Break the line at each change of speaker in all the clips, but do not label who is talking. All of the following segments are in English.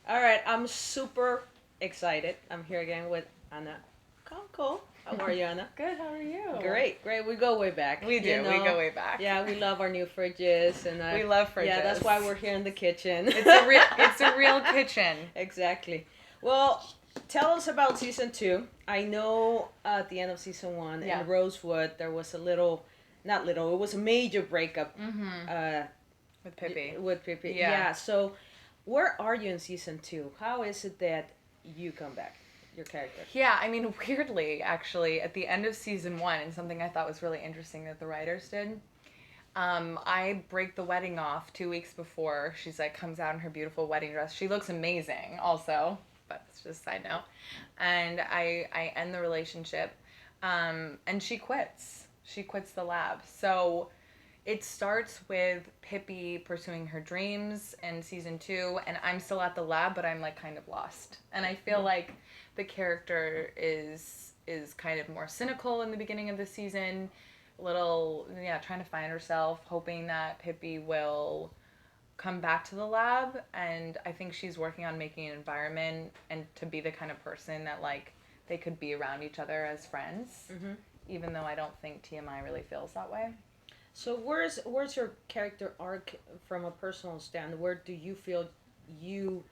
All right, I'm super excited. I'm here again with Anna Konkle. How are you, Anna?
Good, how are you?
Great, great. We go way back.
We do, we go way back.
Yeah, we love our new fridges, and
we love fridges.
Yeah, that's why we're here in the kitchen.
It's a real kitchen.
Exactly. Well, tell us about season 2. I know at the end of season 1
Yeah.
in Rosewood there was a little, not little, it was a major breakup.
With Pippi.
With Pippi.
Yeah.
Yeah. So, where are you in season 2? How is it that you come back, your character?
Yeah, I mean, weirdly, actually, at the end of season 1, and something I thought was really interesting that the writers did, I break the wedding off 2 weeks before. She's like, comes out in her beautiful wedding dress. She looks amazing, also, but it's just a side note. And I end the relationship, and she quits. She quits the lab. So it starts with Pippi pursuing her dreams in season 2, and I'm still at the lab, but I'm like kind of lost. And I feel like the character is kind of more cynical in the beginning of the season, trying to find herself, hoping that Pippi will come back to the lab, and I think she's working on making an environment and to be the kind of person that like they could be around each other as friends, even though I don't think TMI really feels that way.
So where's your character arc from a personal stand? Where do you feel you,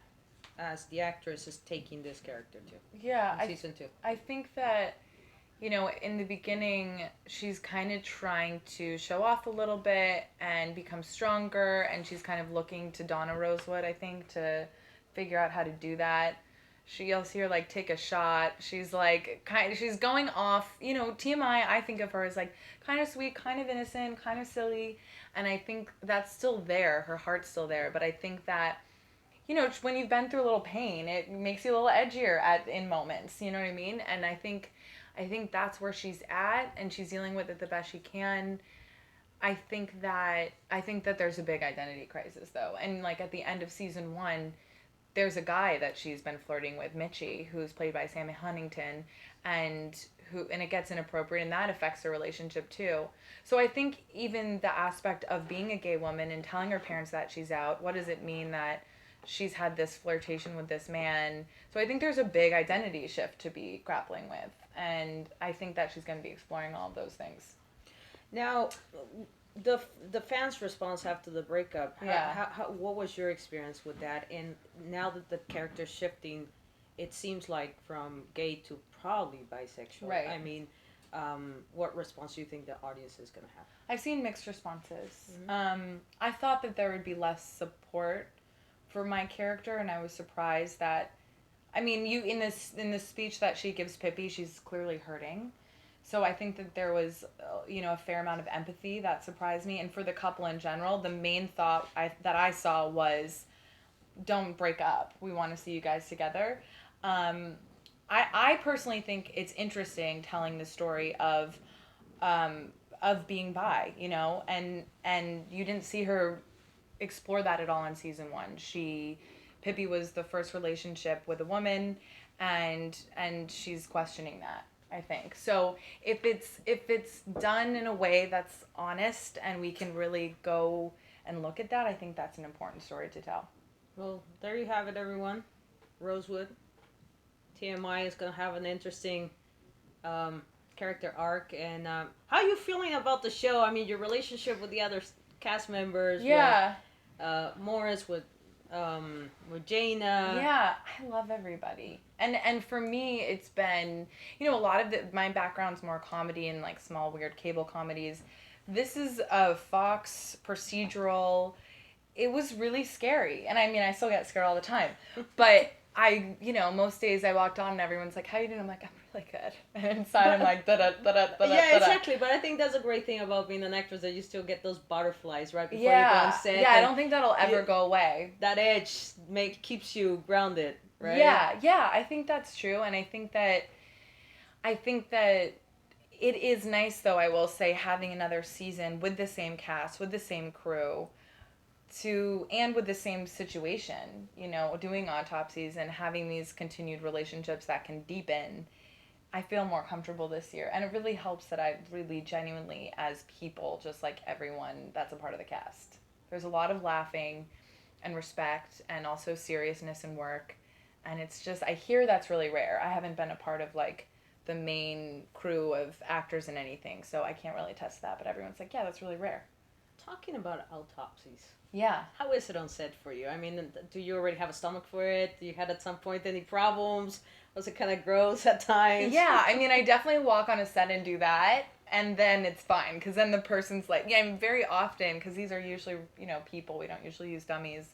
as the actress, is taking this character to?
Yeah,
in season 2.
I think that, in the beginning, she's kind of trying to show off a little bit and become stronger, and she's kind of looking to Donna Rosewood, I think, to figure out how to do that. You'll see her like take a shot. She's like she's going off. TMI. I think of her as like kind of sweet, kind of innocent, kind of silly, and I think that's still there. Her heart's still there, but I think that when you've been through a little pain, it makes you a little edgier in moments. You know what I mean? And I think that's where she's at, and she's dealing with it the best she can. I think that there's a big identity crisis though, and like at the end of season 1. There's a guy that she's been flirting with, Mitchie, who's played by Sammy Huntington, and it gets inappropriate, and that affects her relationship too. So I think even the aspect of being a gay woman and telling her parents that she's out, what does it mean that she's had this flirtation with this man? So I think there's a big identity shift to be grappling with, and I think that she's going to be exploring all of those things.
Now, the fans' response after the breakup.
Yeah.
What was your experience with that? And now that the character's shifting, it seems like from gay to probably bisexual.
Right.
I mean, what response do you think the audience is going to have?
I've seen mixed responses. I thought that there would be less support for my character, and I was surprised that, I mean, in this speech that she gives Pippi, she's clearly hurting. So I think that there was, a fair amount of empathy that surprised me. And for the couple in general, the main thought that I saw was, don't break up. We want to see you guys together. I personally think it's interesting telling the story of being bi, and you didn't see her explore that at all in season 1. Pippi was the first relationship with a woman, and she's questioning that, I think. So if it's done in a way that's honest and we can really go and look at that, I think that's an important story to tell.
Well, there you have it, everyone. Rosewood. TMI is going to have an interesting character arc. And how are you feeling about the show? I mean, your relationship with the other cast members.
Yeah.
With Morris, with Jaina.
Yeah, I love everybody. And for me, it's been, a lot of my background's more comedy and like small weird cable comedies. This is a Fox procedural. It was really scary. And I mean, I still get scared all the time. But most days I walked on and everyone's like, how you doing? I'm like, I'm really good. And inside I'm like, da-da-da-da-da-da.
Yeah, exactly. But I think that's a great thing about being an actress, that you still get those butterflies right before you go on set.
Yeah, I don't think that'll ever go away.
That edge keeps you grounded, right?
Yeah, I think that's true. And I think that it is nice, though, I will say, having another season with the same cast, with the same crew, and with the same situation, doing autopsies and having these continued relationships that can deepen. I feel more comfortable this year, and it really helps that I really genuinely, as people, just like everyone that's a part of the cast, there's a lot of laughing, and respect and also seriousness in work. And it's just, I hear that's really rare. I haven't been a part of like the main crew of actors in anything, so I can't really test that, but everyone's like, yeah, that's really rare.
Talking about autopsies.
Yeah.
How is it on set for you? I mean, do you already have a stomach for it? Do you had at some point any problems? Was it kind of gross at times?
Yeah, I mean, I definitely walk on a set and do that, and then it's fine, because then the person's like, yeah, I'm very often, because these are usually, you know, people, we don't usually use dummies,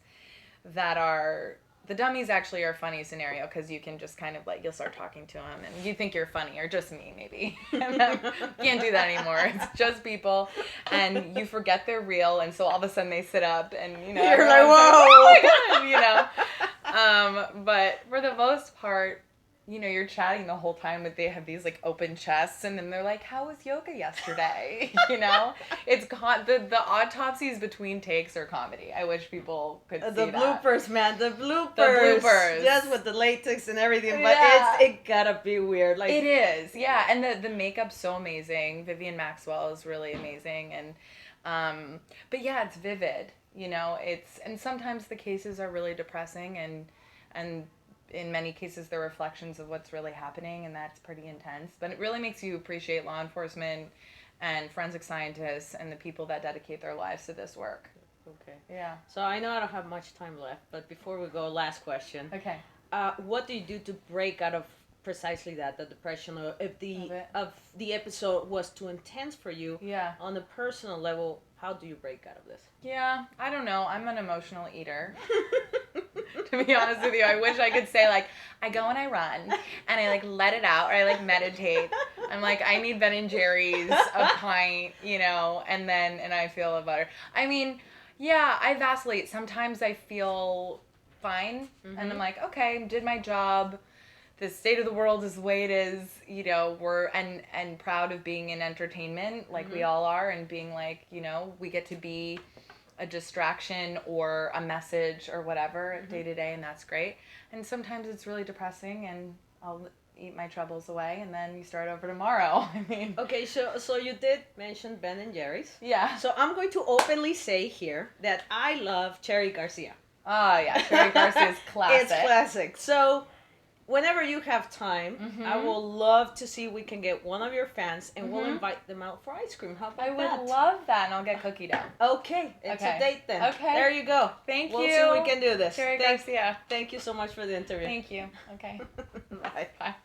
that are, the dummies actually are a funny scenario, because you can just kind of like, you'll start talking to them, and you think you're funny, or just me, maybe. And then, can't do that anymore, it's just people, and you forget they're real, and so all of a sudden they sit up, and, you know,
you're like, whoa!
Oh my God, you know. But for the most part, you know, you're chatting the whole time, but they have these like open chests, and then they're like, "How was yoga yesterday?" You know, it's the autopsies between takes are comedy. I wish people could see
the
that.
bloopers, man, the bloopers.
The bloopers,
yes, with the latex and everything. But
yeah.
it gotta be weird. Like
it is, yeah. And the makeup's so amazing. Vivian Maxwell is really amazing, and but yeah, it's vivid. You know, and sometimes the cases are really depressing, and in many cases they're reflections of what's really happening, and that's pretty intense. But it really makes you appreciate law enforcement and forensic scientists and the people that dedicate their lives to this work.
Okay.
Yeah.
So I know I don't have much time left, but before we go, last question.
Okay.
What do you do to break out of precisely that, the depression, or if the episode was too intense for you?
Yeah.
On a personal level, how do you break out of this?
Yeah, I don't know. I'm an emotional eater. To be honest with you, I wish I could say like I go and I run and I like let it out, or I like meditate. I'm like, I need Ben and Jerry's, a pint, you know, and I feel better. I mean, yeah, I vacillate. Sometimes I feel fine, and I'm like, okay, did my job. The state of the world is the way it is, you know, we're and proud of being in entertainment like we all are, and being like, you know, we get to be a distraction or a message or whatever day to day, and that's great. And sometimes it's really depressing, and I'll eat my troubles away, and then you start over tomorrow. I mean,
okay, so you did mention Ben and Jerry's.
Yeah.
So I'm going to openly say here that I love Cherry Garcia.
Oh yeah, Cherry Garcia is classic.
It's classic. So whenever you have time, I will love to see we can get one of your fans, and we'll invite them out for ice cream. How about that?
I would love that, and I'll get cookie dough.
Okay, it's a date then.
Okay.
There you go.
Thank
We'll
you.
see if we can do this.
Cherry Garcia.
Thank you so much for the interview.
Thank you. Okay.
Bye.
Bye.